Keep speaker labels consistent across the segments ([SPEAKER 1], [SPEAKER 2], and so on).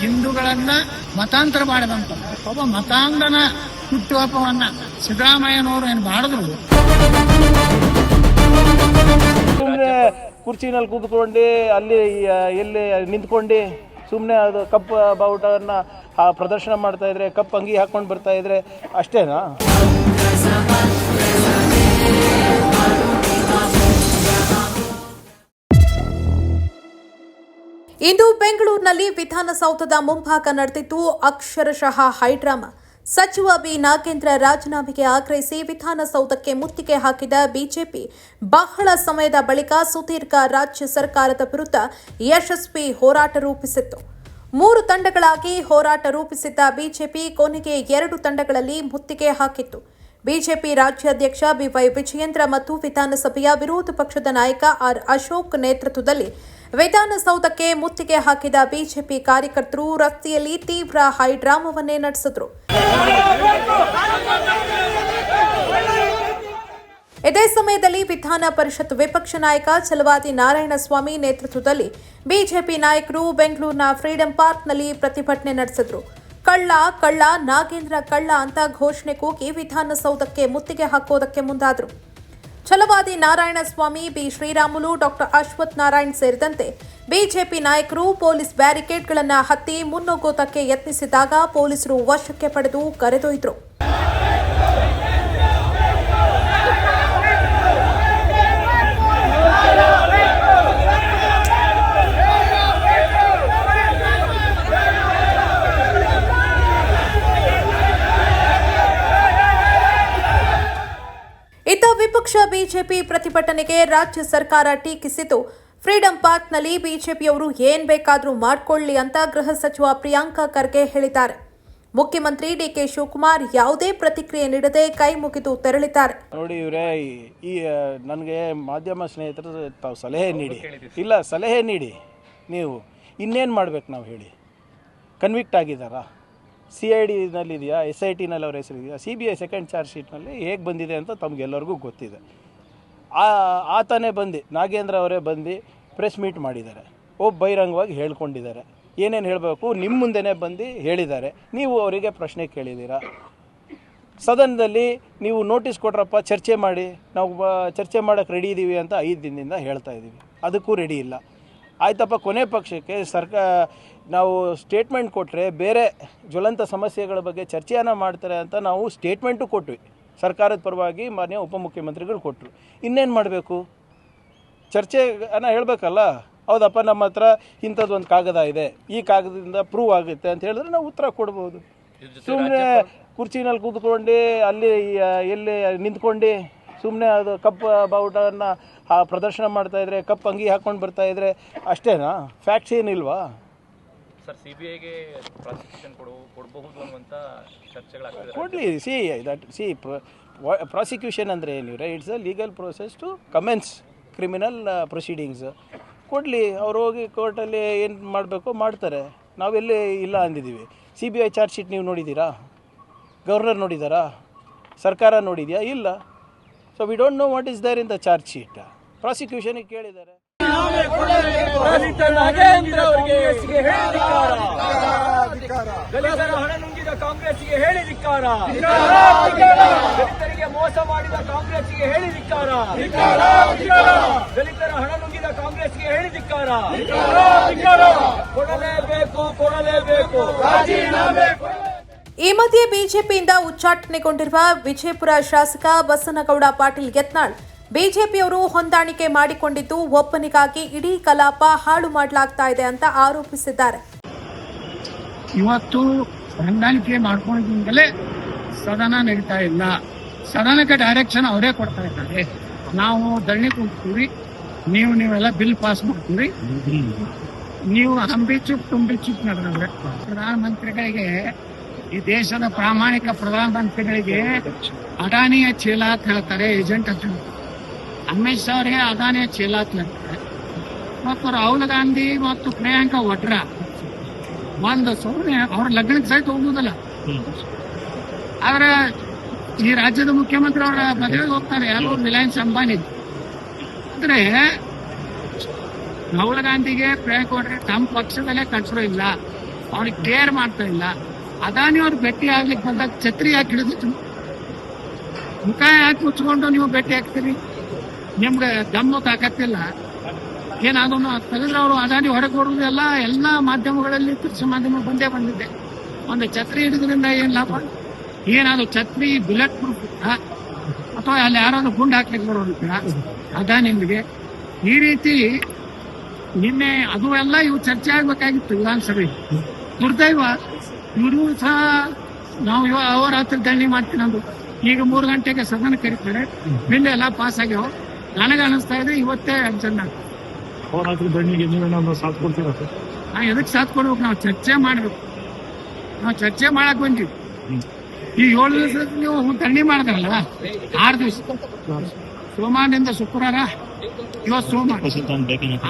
[SPEAKER 1] ಹಿಂದೂಗಳನ್ನ ಮತಾಂತರ ಮಾಡಿದಂತ ಒಬ್ಬ ಮತಾಂಧನ ಹುಟ್ಟುಹಬ್ಬವನ್ನ ಸಿದ್ದರಾಮಯ್ಯನವರು ಏನು ಮಾಡಿದ್ರು.
[SPEAKER 2] ಸುಮ್ಮನೆ ಕುರ್ಚಿನಲ್ಲಿ ಕೂತ್ಕೊಂಡು ಅಲ್ಲಿ ಎಲ್ಲಿ ನಿಂತ್ಕೊಂಡು ಸುಮ್ಮನೆ ಅದು ಕಪ್ ಬಾವುಟವನ್ನು ಪ್ರದರ್ಶನ ಮಾಡ್ತಾ ಇದ್ರೆ, ಕಪ್ ಅಂಗಿ ಹಾಕೊಂಡು ಬರ್ತಾ ಇದ್ರೆ ಅಷ್ಟೇನಾ?
[SPEAKER 3] ಇಂದು ಬೆಂಗಳೂರಿನಲ್ಲಿ ವಿಧಾನಸೌಧದ ಮುಂಭಾಗ ನಡೆದಿದ್ದು ಅಕ್ಷರಶಃ ಹೈಡ್ರಾಮಾ. ಸಚಿವ ಬಿ ನಾಗೇಂದ್ರ ರಾಜೀನಾಮೆಗೆ ಆಗ್ರಹಿಸಿ ವಿಧಾನಸೌಧಕ್ಕೆ ಮುತ್ತಿಗೆ ಹಾಕಿದ ಬಿಜೆಪಿ ಬಹಳ ಸಮಯದ ಬಳಿಕ ಸುದೀರ್ಘ ರಾಜ್ಯ ಸರ್ಕಾರದ ವಿರುದ್ಧ ಯಶಸ್ವಿ ಹೋರಾಟ ರೂಪಿಸಿತ್ತು. 3 ತಂಡಗಳಾಗಿ ಹೋರಾಟ ರೂಪಿಸಿದ್ದ ಬಿಜೆಪಿ ಕೊನೆಗೆ 2 ತಂಡಗಳಲ್ಲಿ ಮುತ್ತಿಗೆ ಹಾಕಿತ್ತು. ಬಿಜೆಪಿ ರಾಜ್ಯಾಧ್ಯಕ್ಷ ಬಿವೈ ವಿಜಯೇಂದ್ರ ಮತ್ತು ವಿಧಾನಸಭೆಯ ವಿರೋಧ ಪಕ್ಷದ ನಾಯಕ ಆರ್ ಅಶೋಕ್ ನೇತೃತ್ವದಲ್ಲಿ ವಿಧಾನಸೌಧಕ್ಕೆ ಮುತ್ತಿಗೆ ಹಾಕಿದ ಬಿಜೆಪಿ ಕಾರ್ಯಕರ್ತರು ರಸ್ತೆಯಲ್ಲಿ ತೀವ್ರ ಹೈಡ್ರಾಮಾವನ್ನೇ ನಡೆಸಿದರು. ಇದೇ ಸಮಯದಲ್ಲಿ ವಿಧಾನ ಪರಿಷತ್ ವಿಪಕ್ಷ ನಾಯಕ ಛಲವಾದಿ ನಾರಾಯಣಸ್ವಾಮಿ ನೇತೃತ್ವದಲ್ಲಿ ಬಿಜೆಪಿ ನಾಯಕರು ಬೆಂಗಳೂರಿನ ಫ್ರೀಡಂ ಪಾರ್ಕ್ನಲ್ಲಿ ಪ್ರತಿಭಟನೆ ನಡೆಸಿದರು. ಕಳ್ಳ ಕಳ್ಳ ನಾಗೇಂದ್ರ ಕಳ್ಳ ಅಂತ ಘೋಷಣೆ ಕೂಗಿ ವಿಧಾನಸೌಧಕ್ಕೆ ಮುತ್ತಿಗೆ ಹಾಕೋದಕ್ಕೆ ಮುಂದಾದರು. ಛಲವಾದಿ ನಾರಾಯಣಸ್ವಾಮಿ, ಬಿ ಶ್ರೀರಾಮುಲು, ಡಾಕ್ಟರ್ ಅಶ್ವಥ್ ನಾರಾಯಣ್ ಸೇರಿದಂತೆ ಬಿಜೆಪಿ ನಾಯಕರು ಪೊಲೀಸ್ ಬ್ಯಾರಿಕೇಡ್ಗಳನ್ನು ಹತ್ತಿ ಮುನ್ನುಗ್ಗೋದಕ್ಕೆ ಯತ್ನಿಸಿದಾಗ ಪೊಲೀಸರು ವಶಕ್ಕೆ ಪಡೆದು ಕರೆದೊಯ್ದರು. ಇತ್ತ ವಿಪಕ್ಷ ಬಿಜೆಪಿ ಪ್ರತಿಭಟನೆಗೆ ರಾಜ್ಯ ಸರ್ಕಾರ ಟೀಕಿಸಿದ್ದು, ಫ್ರೀಡಂ ಪಾರ್ಕ್ನಲ್ಲಿ ಬಿಜೆಪಿಯವರು ಏನ್ ಬೇಕಾದರೂ ಮಾಡಿಕೊಳ್ಳಿ ಅಂತ ಗೃಹ ಸಚಿವ ಪ್ರಿಯಾಂಕ ಖರ್ಗೆ ಹೇಳಿದ್ದಾರೆ. ಮುಖ್ಯಮಂತ್ರಿ ಡಿಕೆ ಶಿವಕುಮಾರ್ ಯಾವುದೇ ಪ್ರತಿಕ್ರಿಯೆ ನೀಡದೆ ಕೈ ಮುಗಿದು ತೆರಳಿದ್ದಾರೆ.
[SPEAKER 2] ನೋಡಿ ಇವರೇ, ಈ ನನಗೆ ಮಾಧ್ಯಮ ಸ್ನೇಹಿತರು ತಾವು ಸಲಹೆ ನೀಡಿ ನೀವು ಇನ್ನೇನು ಮಾಡ್ಬೇಕು ನಾವು ಹೇಳಿ. ಕನ್ವಿಕ್ಟ್ ಆಗಿದ್ದಾರಾ? CID-ನಲ್ಲಿದೆಯಾ, SIT-ನಲ್ಲಿ ಅವ್ರ ಹೆಸರಿದೆಯಾ? CBI ಸೆಕೆಂಡ್ ಚಾರ್ಜ್ ಶೀಟ್ನಲ್ಲಿ ಹೇಗೆ ಬಂದಿದೆ ಅಂತ ತಮಗೆಲ್ಲರಿಗೂ ಗೊತ್ತಿದೆ. ಆತನೇ ಬಂದು ನಾಗೇಂದ್ರ ಅವರೇ ಬಂದು ಪ್ರೆಸ್ ಮೀಟ್ ಮಾಡಿದ್ದಾರೆ. ಬಹಿರಂಗವಾಗಿ ಹೇಳ್ಕೊಂಡಿದ್ದಾರೆ. ಏನೇನು ಹೇಳಬೇಕು ನಿಮ್ಮ ಮುಂದೆನೇ ಬಂದು ಹೇಳಿದ್ದಾರೆ. ನೀವು ಅವರಿಗೆ ಪ್ರಶ್ನೆ ಕೇಳಿದ್ದೀರಾ. ಸದನದಲ್ಲಿ ನೀವು ನೋಟಿಸ್ ಕೊಟ್ರಪ್ಪ, ಚರ್ಚೆ ಮಾಡಿ, ನಾವು ಚರ್ಚೆ ಮಾಡೋಕ್ಕೆ ರೆಡಿ ಇದ್ದೀವಿ ಅಂತ 5 ದಿನದಿಂದ ಹೇಳ್ತಾ ಇದ್ದೀವಿ. ಅದಕ್ಕೂ ರೆಡಿ ಇಲ್ಲ. ಆಯ್ತಪ್ಪ, ಕೊನೆ ಪಕ್ಷಕ್ಕೆ ನಾವು ಸ್ಟೇಟ್ಮೆಂಟ್ ಕೊಟ್ಟರೆ ಬೇರೆ ಜ್ವಲಂತ ಸಮಸ್ಯೆಗಳ ಬಗ್ಗೆ ಚರ್ಚೆಯನ್ನು ಮಾಡ್ತಾರೆ ಅಂತ ನಾವು ಸ್ಟೇಟ್ಮೆಂಟು ಕೊಟ್ವಿ. ಸರ್ಕಾರದ ಪರವಾಗಿ ಮಾನ್ಯ ಉಪಮುಖ್ಯಮಂತ್ರಿಗಳು ಕೊಟ್ಟರು. ಇನ್ನೇನು ಮಾಡಬೇಕು? ಚರ್ಚೆಯನ್ನು ಹೇಳಬೇಕಲ್ಲ. ಹೌದಪ್ಪ, ನಮ್ಮ ಹತ್ರ ಇಂಥದ್ದೊಂದು ಕಾಗದ ಇದೆ, ಈ ಕಾಗದದಿಂದ ಪ್ರೂವ್ ಆಗುತ್ತೆ ಅಂತ ಹೇಳಿದ್ರೆ ನಾವು ಉತ್ತರ ಕೊಡ್ಬೋದು. ಸುಮ್ಮನೆ ಕುರ್ಚಿನಲ್ಲಿ ಕೂತ್ಕೊಂಡು ಅಲ್ಲಿ ಎಲ್ಲಿ ನಿಂತ್ಕೊಂಡು ಸುಮ್ಮನೆ ಅದು ಕಪ್ ಬಾವುಟವನ್ನು ಪ್ರದರ್ಶನ ಮಾಡ್ತಾ ಇದ್ರೆ, ಕಪ್ ಅಂಗಿ ಹಾಕೊಂಡು ಬರ್ತಾ ಇದ್ರೆ ಅಷ್ಟೇನಾ? ಫ್ಯಾಕ್ಟ್ಸ್ ಏನಿಲ್ವಾ
[SPEAKER 4] ಸರ್? CBIಗೆ ಪ್ರಾಸಿಕ್ಯೂಷನ್ ಕೊಡಬಹುದು ಅನ್ನುವಂಥ ಚರ್ಚೆಗಳಾಗ್ತದೆ.
[SPEAKER 2] ಕೊಡಲಿ. ಪ್ರಾಸಿಕ್ಯೂಷನ್ ಅಂದರೆ ಏನಿವ್ರೆ, it's a legal process to commence criminal proceedings. ಕೊಡಲಿ, ಅವ್ರು ಹೋಗಿ ಕೋರ್ಟಲ್ಲಿ ಏನು ಮಾಡಬೇಕೋ ಮಾಡ್ತಾರೆ. ನಾವೆಲ್ಲೇ ಇಲ್ಲ ಅಂದಿದ್ದೀವಿ. CBI ಚಾರ್ಜ್ ಶೀಟ್ ನೀವು ನೋಡಿದ್ದೀರಾ? ಗವರ್ನರ್ ನೋಡಿದ್ದಾರಾ? ಸರ್ಕಾರ ನೋಡಿದೆಯಾ? ಇಲ್ಲ. So we don't know what is there in the charge sheet. ಪ್ರಾಸಿಕ್ಯೂಷನ್ಗೆ ಕೇಳಿದ್ದಾರೆ.
[SPEAKER 5] ದಲಿತರ ಹಣ ನುಂಗಿದ ಕಾಂಗ್ರೆಸ್ಗೆ ಹೇಳಿ ಧಿಕ್ಕಾರ. ದಲಿತರಿಗೆ ಮೋಸ ಮಾಡಿದ ಕಾಂಗ್ರೆಸ್ಗೆ ಹೇಳಿ ಧಿಕ್ಕಾರ. ದಲಿತರ ಹಣ ನುಂಗಿದ ಕಾಂಗ್ರೆಸ್ಗೆ ಹೇಳಿ ಧಿಕ್ಕಾರ. ಕೊಡಲೇಬೇಕು.
[SPEAKER 3] ಈ ಮಧ್ಯೆ ಬಿಜೆಪಿಯಿಂದ ಉಚ್ಚಾಟನೆಗೊಂಡಿರುವ ವಿಜಯಪುರ ಶಾಸಕ ಬಸನಗೌಡ ಪಾಟೀಲ್ ಯತ್ನಾಳ್ ಬಿಜೆಪಿಯವರು ಹೊಂದಾಣಿಕೆ ಮಾಡಿಕೊಂಡಿದ್ದು ಒಬ್ಬನಿಗಾಗಿ ಇಡೀ ಕಲಾಪ ಹಾಳು ಮಾಡಲಾಗ್ತಾ ಇದೆ ಅಂತ ಆರೋಪಿಸಿದ್ದಾರೆ.
[SPEAKER 1] ಇವತ್ತು ಹೊಂದಾಣಿಕೆ ಮಾಡ್ಕೊಂಡಿದ್ದಲೇ ಸದನ ನಡೀತಾ ಇಲ್ಲ. ಸದನಕ್ಕೆ ಡೈರೆಕ್ಷನ್ ಅವರೇ ಕೊಡ್ತಾ ಇದ್ದಾರೆ. ನಾವು ಧರಣಿ ಕೂಗ್ತೀವಿ, ನೀವೆಲ್ಲ ಬಿಲ್ ಪಾಸ್ ಮಾಡ್ತೀವಿ, ನೀವು ಅಂಬಿ ಚುಪ್ ತುಂಬಿ ಚುಪ್ ನಡೆದ್ರೆ. ಪ್ರಧಾನಮಂತ್ರಿಗಳಿಗೆ, ಈ ದೇಶದ ಪ್ರಾಮಾಣಿಕ ಪ್ರಧಾನಮಂತ್ರಿಗಳಿಗೆ ಅದಾನಿಯ ಚೀಲ ಅಂತ ಹೇಳ್ತಾರೆ, ಏಜೆಂಟ್ ಅಂತ ಹೇಳ್ತಾರೆ. ಅಮಿತ್ ಶಾ ಅವರಿಗೆ ಅದಾನಿಯ ಚೀಲ ಅಂತ ಹೇಳ್ತಾರೆ. ಮತ್ತು ರಾಹುಲ್ ಗಾಂಧಿ ಮತ್ತು ಪ್ರಿಯಾಂಕಾ ವಡ್ರಾ ಒಂದು ಸುಮ್ಮನೆ ಅವ್ರ ಲಗ್ನಕ್ಕೆ ಸಹಿತ ಹೋಗುವುದಲ್ಲ. ಆದ್ರೆ ಈ ರಾಜ್ಯದ ಮುಖ್ಯಮಂತ್ರಿ ಅವರ ಮದುವೆಗೆ ಹೋಗ್ತಾರೆ, ಯಾರು ರಿಲಯನ್ಸ್ ಅಂಬಾನಿ. ಅಂದ್ರೆ ರಾಹುಲ್ ಗಾಂಧಿಗೆ ಪ್ರಿಯಾಂಕಾ ವಡ್ರಾ ತಮ್ಮ ಪಕ್ಷದಲ್ಲೇ ಕಟ್ಸೋ ಇಲ್ಲ. ಅವ್ನಿಗೆ ಕೇರ್ ಮಾಡ್ತಾ ಇಲ್ಲ. ಅದಾನಿ ಅವ್ರು ಭೇಟಿ ಆಗ್ಲಿಕ್ಕೆ ಬಂದಾಗ ಛತ್ರಿ ಯಾಕೆ ಹಿಡಿದಿತ್ತು? ಮುಖ ಯಾಕೆ ಮುಚ್ಕೊಂಡು ನೀವು ಭೇಟಿ ಆಗ್ತೀರಿ? ನಿಮ್ಗೆ ದಮ್ಮು ತಾಕತ್ತಿಲ್ಲ. ಏನಾದ್ರು ತೆಗೆದ್ರೆ ಅವರು ಅದಾನಿ ಹೊರಗೆ ಬರುವುದೆಲ್ಲ ಎಲ್ಲ ಮಾಧ್ಯಮಗಳಲ್ಲಿ ದೃಶ್ಯ ಮಾಧ್ಯಮ ಬಂದಿದೆ. ಒಂದು ಛತ್ರಿ ಹಿಡಿದ್ರಿಂದ ಏನ್ ಲಾಭ? ಏನಾದ್ರು ಛತ್ರಿ ಬುಲೆಟ್ ಪ್ರೂಫ್ ಅಥವಾ ಅಲ್ಲಿ ಯಾರಾದ್ರೂ ಗುಂಡು ಹಾಕ್ಲಿಕ್ಕೆ ಬರೋದಿಲ್ಲ ಅದಾನಿಗೆ. ಈ ರೀತಿ ನಿನ್ನೆ ಅದು ಎಲ್ಲ ಇವು ಚರ್ಚೆ ಆಗ್ಬೇಕಾಗಿತ್ತು ವಿಧಾನಸಭೆ. ದುರ್ದೈವ ಇವರು ಸಹ ನಾವು ಅಹೋರಾತ್ರಿ ಧರಣಿ ಮಾಡ್ತೀನಿ ಅಂದ್ರು. ಈಗ 3 ಗಂಟೆಗೆ ಸದನ ಕರೀತಾರೆ. ಬಿಲ್ ಎಲ್ಲ ಪಾಸ್ ಆಗ್ಯಾವ. ನನಗೆ ಅನಿಸ್ತಾ ಇದೆ ಇವತ್ತೇ ಅಡ್ಜನ್ ಆಗ್ತದೆ.
[SPEAKER 6] ಹೋರಾಟದ ಧರಣಿಗೆ ನೀವೇನಾದ್ರು ಸಾಥ್ ಕೊಡ್ತೀರಾ ಸರ್?
[SPEAKER 1] ನಾವು ಎದಕ್ಕೆ ಸಾಥ್ ಕೊಡ್ಬೇಕು? ನಾವು ಚರ್ಚೆ ಮಾಡ್ಬೇಕು. ನಾವು ಚರ್ಚೆ ಮಾಡಕ್ ಬಂದಿವಿ. ಈ 7 ದಿವಸ ನೀವು ಧರಣಿ ಮಾಡಿದ್ರಲ್ಲ, 6 ದಿವಸ, ಸೋಮವಾರದಿಂದ ಶುಕ್ರವಾರ, ಇವತ್ತು ಸೋಮವಾರ,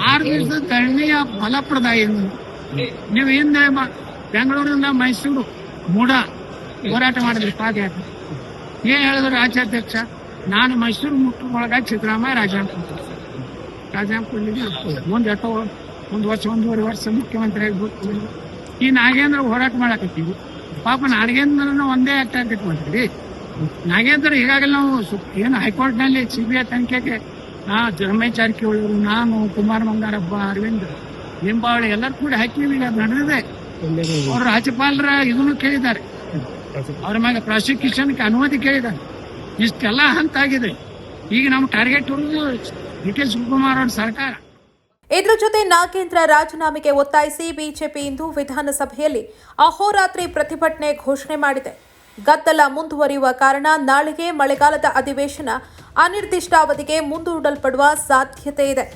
[SPEAKER 1] 6 ದಿವಸದ ಧರಣಿಯ ಫಲಪ್ರದ ಏನು? ನೀವು ಹಿಂದೆ ಬೆಂಗಳೂರಿನಿಂದ ಮೈಸೂರು ಮೂಡ ಹೋರಾಟ ಮಾಡಿದ್ರಿ ಪಾದಯಾತ್ರೆ. ಏನ್ ಹೇಳಿದ್ರು ರಾಜ್ಯಾಧ್ಯಕ್ಷ? ನಾನು ಮೈಸೂರು ಮುಟ್ಟೊಳಗಾಗಿ ಸಿದ್ದರಾಮಯ್ಯ ರಾಜೀನಾಮೆ ಮುಂದೆ ಒಂದು ವರ್ಷ 1.5 ವರ್ಷ ಮುಖ್ಯಮಂತ್ರಿ ಆಗ್ಬೇಕು. ಈ ನಾಗೇಂದ್ರ ಹೋರಾಟ ಮಾಡಕತ್ತೀವಿ. ಪಾಪ ನಾಗೇಂದ್ರನ ಒಂದೇ ಆಕ್ಟ್ ಆಗತ್ತೆ ಮಾಡ್ತೀವಿ. ನಾಗೇಂದ್ರ ಈಗಾಗಲೇ ನಾವು ಏನು ಹೈಕೋರ್ಟ್ ನಲ್ಲಿ CBI ತನಿಖೆಗೆ ರಮೇಶ್ ಜಾರಕಿಹೊಳಿ, ನಾನು, ಕುಮಾರ್ ಬಂಗಾರಪ್ಪ, ಅರವಿಂದ್ ಲಿಂಬಾವಳಿ ಎಲ್ಲರೂ ಕೂಡ ಹಾಕಿವಿ. ಈಗ ನಡೆದಿದೆ. ಅವರು ರಾಜ್ಯಪಾಲರ ಇದನ್ನು ಕೇಳಿದ್ದಾರೆ. ಅವ್ರ ಮೇಲೆ ಪ್ರಾಸಿಕ್ಯೂಷನ್ಗೆ ಅನುಮತಿ ಕೇಳಿದ್ದಾರೆ. ಇಷ್ಟೆಲ್ಲ ಹಂತ ಆಗಿದೆ. ಈಗ ನಮ್ಮ ಟಾರ್ಗೆಟ್ DK ಶಿವಕುಮಾರ್ ಅವ್ರ ಸರ್ಕಾರ.
[SPEAKER 3] ಇದರ ಜೊತೆ ನಾಗೇಂದ್ರ ರಾಜೀನಾಮೆಗೆ ಒತ್ತಾಯಿಸಿ ಬಿಜೆಪಿ ಇಂದು ವಿಧಾನಸಭೆಯಲ್ಲಿ ಅಹೋರಾತ್ರಿ ಪ್ರತಿಭಟನೆ ಘೋಷಣೆ ಮಾಡಿದೆ. ಗದ್ದಲ ಮುಂದುವರಿಯುವ ಕಾರಣ ನಾಳೆಗೆ ಮಳೆಗಾಲದ ಅಧಿವೇಶನ ಅನಿರ್ದಿಷ್ಟಾವಧಿಗೆ ಮುಂದೂಡಲ್ಪಡುವ ಸಾಧ್ಯತೆ ಇದೆ.